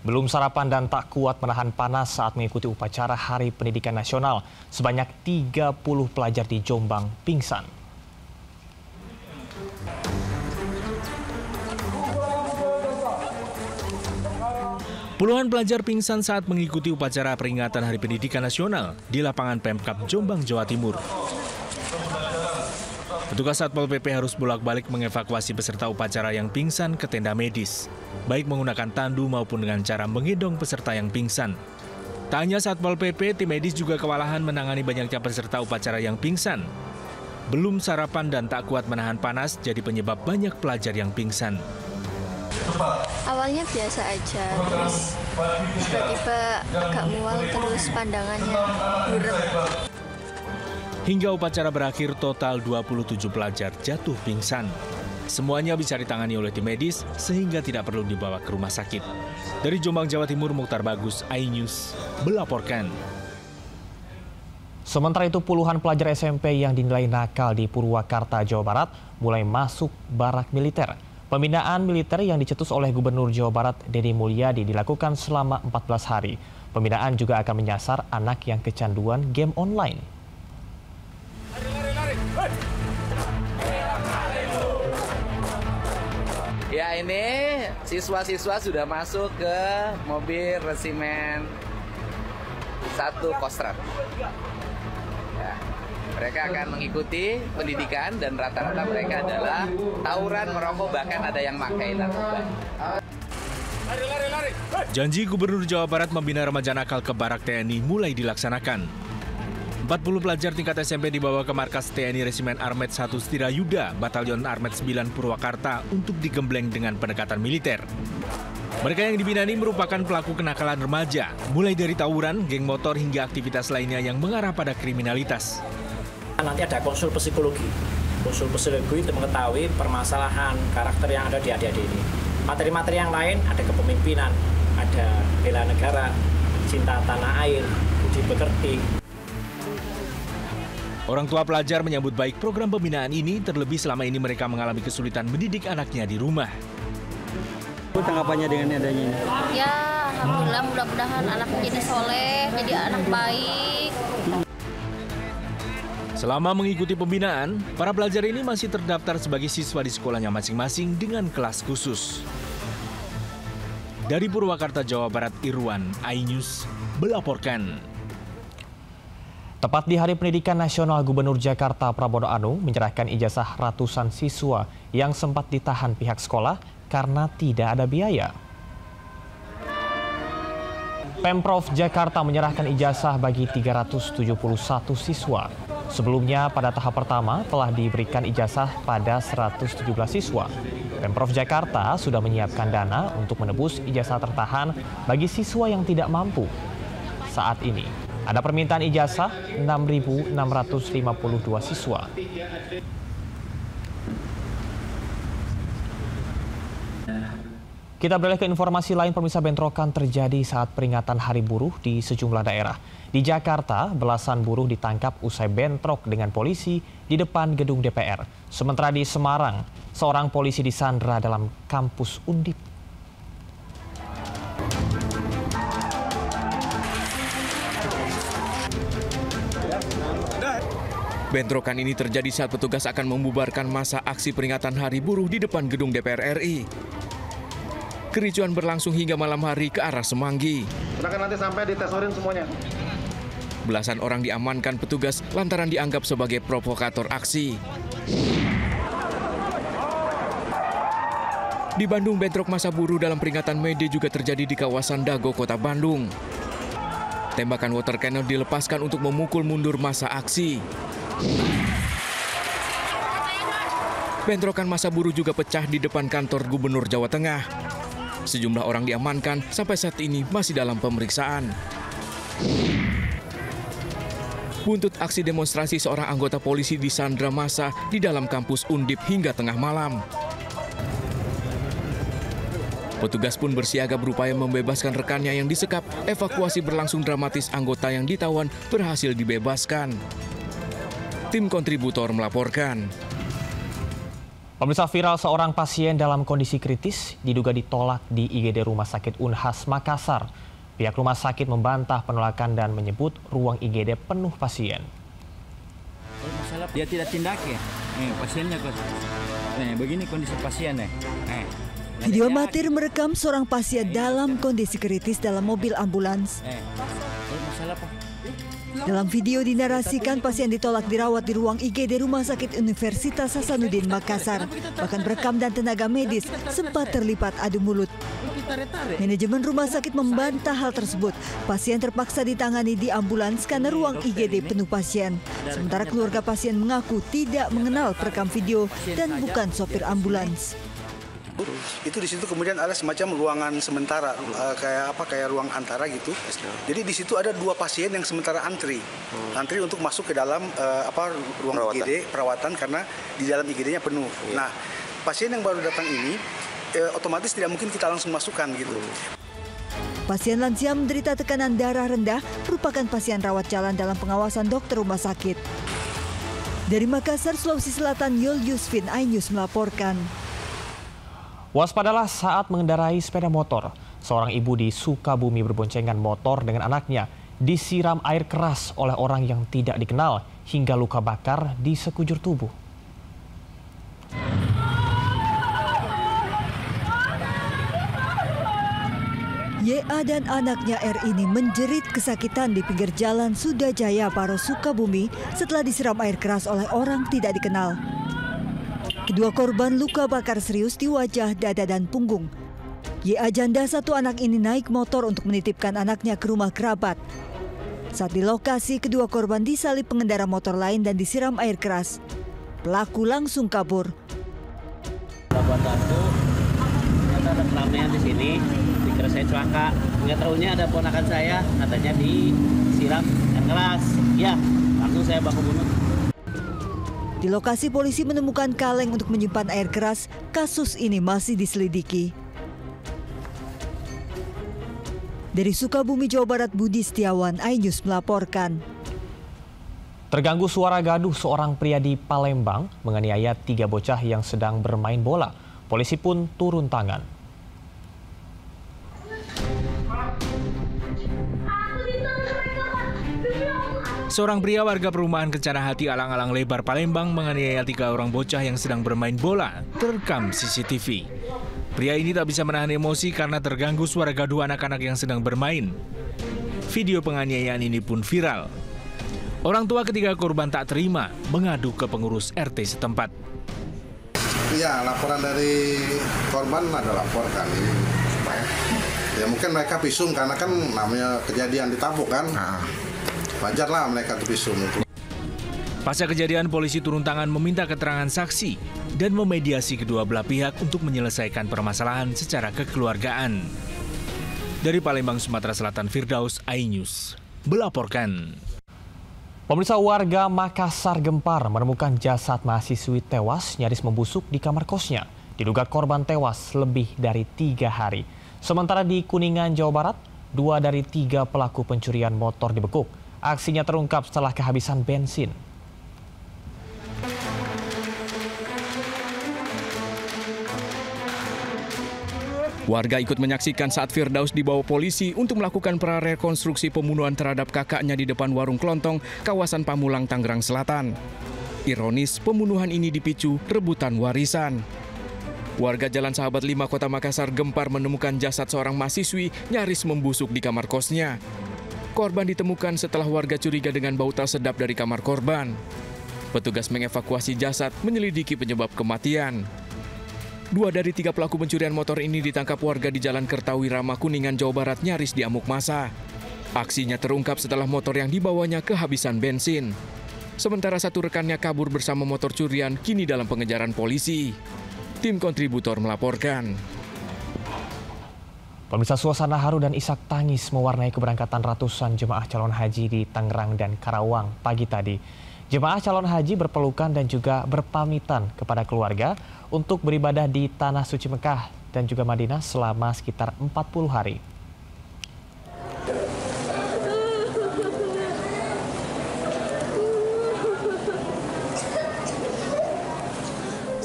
Belum sarapan dan tak kuat menahan panas saat mengikuti upacara Hari Pendidikan Nasional. Sebanyak 30 pelajar di Jombang pingsan. Puluhan pelajar pingsan saat mengikuti upacara peringatan Hari Pendidikan Nasional di lapangan Pemkab Jombang, Jawa Timur. Petugas Satpol PP harus bolak-balik mengevakuasi peserta upacara yang pingsan ke tenda medis, baik menggunakan tandu maupun dengan cara menggendong peserta yang pingsan. Tak hanya Satpol PP, tim medis juga kewalahan menangani banyaknya peserta upacara yang pingsan. Belum sarapan dan tak kuat menahan panas jadi penyebab banyak pelajar yang pingsan. Awalnya biasa aja, terus tiba-tiba agak mual, terus pandangannya buram. Hingga upacara berakhir, total 27 pelajar jatuh pingsan. Semuanya bisa ditangani oleh tim medis sehingga tidak perlu dibawa ke rumah sakit. Dari Jombang, Jawa Timur, Mukhtar Bagus, iNews melaporkan. Sementara itu, puluhan pelajar SMP yang dinilai nakal di Purwakarta, Jawa Barat mulai masuk barak militer. Pembinaan militer yang dicetus oleh Gubernur Jawa Barat Deddy Mulyadi dilakukan selama 14 hari. Pembinaan juga akan menyasar anak yang kecanduan game online. Ya, ini siswa-siswa sudah masuk ke mobil resimen 1 Kostrad. Ya, mereka akan mengikuti pendidikan dan rata-rata mereka adalah tawuran, merokok, bahkan ada yang pakai narkoba. Janji Gubernur Jawa Barat membina remaja nakal ke barak TNI mulai dilaksanakan. 40 pelajar tingkat SMP dibawa ke markas TNI Resimen Armet 1 Stirayuda, Batalion Armet 9 Purwakarta untuk digembleng dengan pendekatan militer. Mereka yang dibina ini merupakan pelaku kenakalan remaja, mulai dari tawuran, geng motor hingga aktivitas lainnya yang mengarah pada kriminalitas. Nanti ada konsul psikologi. Konsul psikologi itu mengetahui permasalahan karakter yang ada di adik-adik ini. Materi-materi yang lain ada kepemimpinan, ada bela negara, cinta tanah air, budi pekerti. Orang tua pelajar menyambut baik program pembinaan ini, terlebih selama ini mereka mengalami kesulitan mendidik anaknya di rumah. Tanggapannya dengan adanya ini? Ya, alhamdulillah, mudah-mudahan anaknya jadi soleh, jadi anak baik. Selama mengikuti pembinaan, para pelajar ini masih terdaftar sebagai siswa di sekolahnya masing-masing dengan kelas khusus. Dari Purwakarta, Jawa Barat, Irwan, iNews melaporkan. Tepat di Hari Pendidikan Nasional, Gubernur Jakarta Prabowo Anung menyerahkan ijazah ratusan siswa yang sempat ditahan pihak sekolah karena tidak ada biaya. Pemprov Jakarta menyerahkan ijazah bagi 371 siswa. Sebelumnya pada tahap pertama telah diberikan ijazah pada 117 siswa. Pemprov Jakarta sudah menyiapkan dana untuk menebus ijazah tertahan bagi siswa yang tidak mampu. Saat ini ada permintaan ijazah 6.652 siswa. Kita beralih ke informasi lain. Pemirsa, bentrokan terjadi saat peringatan Hari Buruh di sejumlah daerah. Di Jakarta, belasan buruh ditangkap usai bentrok dengan polisi di depan gedung DPR. Sementara di Semarang, seorang polisi disandra dalam kampus Undip. Bentrokan ini terjadi saat petugas akan membubarkan masa aksi peringatan Hari Buruh di depan gedung DPR RI. Kericuan berlangsung hingga malam hari ke arah Semanggi. Silakan nanti sampai ditesorin semuanya. Belasan orang diamankan petugas lantaran dianggap sebagai provokator aksi. Di Bandung, bentrok massa buruh dalam peringatan May Day juga terjadi di kawasan Dago, Kota Bandung. Tembakan water cannon dilepaskan untuk memukul mundur massa aksi. Bentrokan massa buruh juga pecah di depan kantor Gubernur Jawa Tengah. Sejumlah orang diamankan, sampai saat ini masih dalam pemeriksaan. Buntut aksi demonstrasi, seorang anggota polisi disandra massa di dalam kampus Undip hingga tengah malam. Petugas pun bersiaga berupaya membebaskan rekannya yang disekap. Evakuasi berlangsung dramatis, anggota yang ditawan berhasil dibebaskan. Tim kontributor melaporkan. Pemirsa, viral seorang pasien dalam kondisi kritis diduga ditolak di IGD Rumah Sakit Unhas Makassar. Pihak rumah sakit membantah penolakan dan menyebut ruang IGD penuh pasien. Masalah dia tidak tindak ya. Pasiennya kok. Begini kondisi pasien nih. Video amatir merekam seorang pasien dalam kondisi kritis dalam mobil ambulans. Masalah apa? Dalam video dinarasikan pasien ditolak dirawat di ruang IGD Rumah Sakit Universitas Hasanuddin Makassar. Bahkan perekam dan tenaga medis sempat terlibat adu mulut. Manajemen rumah sakit membantah hal tersebut. Pasien terpaksa ditangani di ambulans karena ruang IGD penuh pasien. Sementara keluarga pasien mengaku tidak mengenal perekam video dan bukan sopir ambulans. Itu di situ kemudian ada semacam ruangan sementara, kayak ruang antara gitu. Jadi di situ ada 2 pasien yang sementara antri untuk masuk ke dalam ruang IGD perawatan karena di dalam IGD-nya penuh. Nah, pasien yang baru datang ini otomatis tidak mungkin kita langsung masukkan gitu. Pasien lansia menderita tekanan darah rendah merupakan pasien rawat jalan dalam pengawasan dokter rumah sakit. Dari Makassar, Sulawesi Selatan, Yul Yusfin, iNews melaporkan. Waspadalah saat mengendarai sepeda motor. Seorang ibu di Sukabumi berboncengan motor dengan anaknya disiram air keras oleh orang yang tidak dikenal hingga luka bakar di sekujur tubuh. YA dan anaknya R ini menjerit kesakitan di pinggir jalan Sudajaya, Paro, Sukabumi setelah disiram air keras oleh orang tidak dikenal. Kedua korban luka bakar serius di wajah, dada, dan punggung. YA janda 1 anak ini naik motor untuk menitipkan anaknya ke rumah kerabat. Saat di lokasi, kedua korban disalip pengendara motor lain dan disiram air keras. Pelaku langsung kabur. Ada keramaian di sini, dikira saya celaka. Nggak tahunya ada ponakan saya, katanya disiram air keras. Ya, langsung saya baku bunuh. Di lokasi polisi menemukan kaleng untuk menyimpan air keras. Kasus ini masih diselidiki. Dari Sukabumi, Jawa Barat, Budi Setiawan, iNews melaporkan. Terganggu suara gaduh seorang pria di Palembang menganiaya 3 bocah yang sedang bermain bola. Polisi pun turun tangan. Seorang pria warga perumahan Kencana Hati Alang-Alang Lebar, Palembang menganiaya 3 orang bocah yang sedang bermain bola. Terekam CCTV. Pria ini tak bisa menahan emosi karena terganggu suara gaduh anak-anak yang sedang bermain. Video penganiayaan ini pun viral. Orang tua ketiga korban tak terima, mengadu ke pengurus RT setempat. Ya, laporan dari korban ada laporkan ini. Ya mungkin mereka visum karena kan namanya kejadian ditabuk kan. Wajarlah mereka visum. Pasca kejadian, polisi turun tangan meminta keterangan saksi dan memediasi kedua belah pihak untuk menyelesaikan permasalahan secara kekeluargaan. Dari Palembang, Sumatera Selatan, Firdaus, iNews melaporkan. Pemirsa, warga Makassar gempar menemukan jasad mahasiswi tewas nyaris membusuk di kamar kosnya. Diduga korban tewas lebih dari 3 hari. Sementara di Kuningan, Jawa Barat, 2 dari 3 pelaku pencurian motor dibekuk. Aksinya terungkap setelah kehabisan bensin. Warga ikut menyaksikan saat Firdaus dibawa polisi untuk melakukan prarekonstruksi pembunuhan terhadap kakaknya di depan warung kelontong, kawasan Pamulang, Tangerang Selatan. Ironis, pembunuhan ini dipicu rebutan warisan. Warga Jalan Sahabat 5 Kota Makassar gempar menemukan jasad seorang mahasiswi nyaris membusuk di kamar kosnya. Korban ditemukan setelah warga curiga dengan bau tak sedap dari kamar korban. Petugas mengevakuasi jasad, menyelidiki penyebab kematian. 2 dari 3 pelaku pencurian motor ini ditangkap warga di Jalan Kertawirama, Kuningan, Jawa Barat nyaris diamuk massa. Aksinya terungkap setelah motor yang dibawanya kehabisan bensin. Sementara 1 rekannya kabur bersama motor curian, kini dalam pengejaran polisi. Tim kontributor melaporkan. Pemirsa, suasana haru dan isak tangis mewarnai keberangkatan ratusan jemaah calon haji di Tangerang dan Karawang pagi tadi. Jemaah calon haji berpelukan dan juga berpamitan kepada keluarga untuk beribadah di Tanah Suci Mekah dan juga Madinah selama sekitar 40 hari.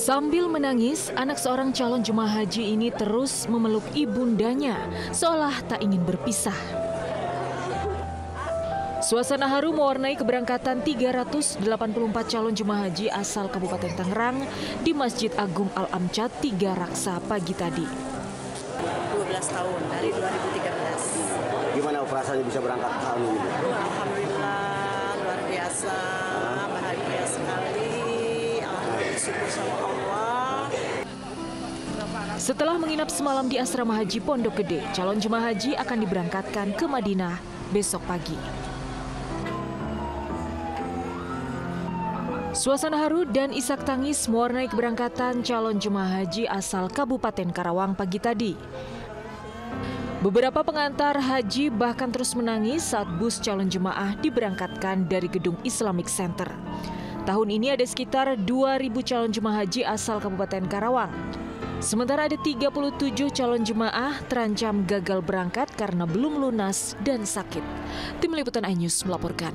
Sambil menangis, anak seorang calon jemaah haji ini terus memeluk ibundanya, seolah tak ingin berpisah. Suasana haru mewarnai keberangkatan 384 calon jemaah haji asal Kabupaten Tangerang di Masjid Agung Al-Amjad Tiga Raksa pagi tadi. 12 tahun dari 2013. Gimana perasaannya bisa berangkat tahun ini? Alhamdulillah, luar biasa, bahagia sekali. Syukur sama Allah. Setelah menginap semalam di asrama haji Pondok Gede, calon jemaah haji akan diberangkatkan ke Madinah besok pagi. Suasana haru dan isak tangis mewarnai keberangkatan calon jemaah haji asal Kabupaten Karawang pagi tadi. Beberapa pengantar haji bahkan terus menangis saat bus calon jemaah diberangkatkan dari gedung Islamic Center. Tahun ini ada sekitar 2.000 calon jemaah haji asal Kabupaten Karawang. Sementara ada 37 calon jemaah terancam gagal berangkat karena belum lunas dan sakit. Tim Liputan iNews melaporkan.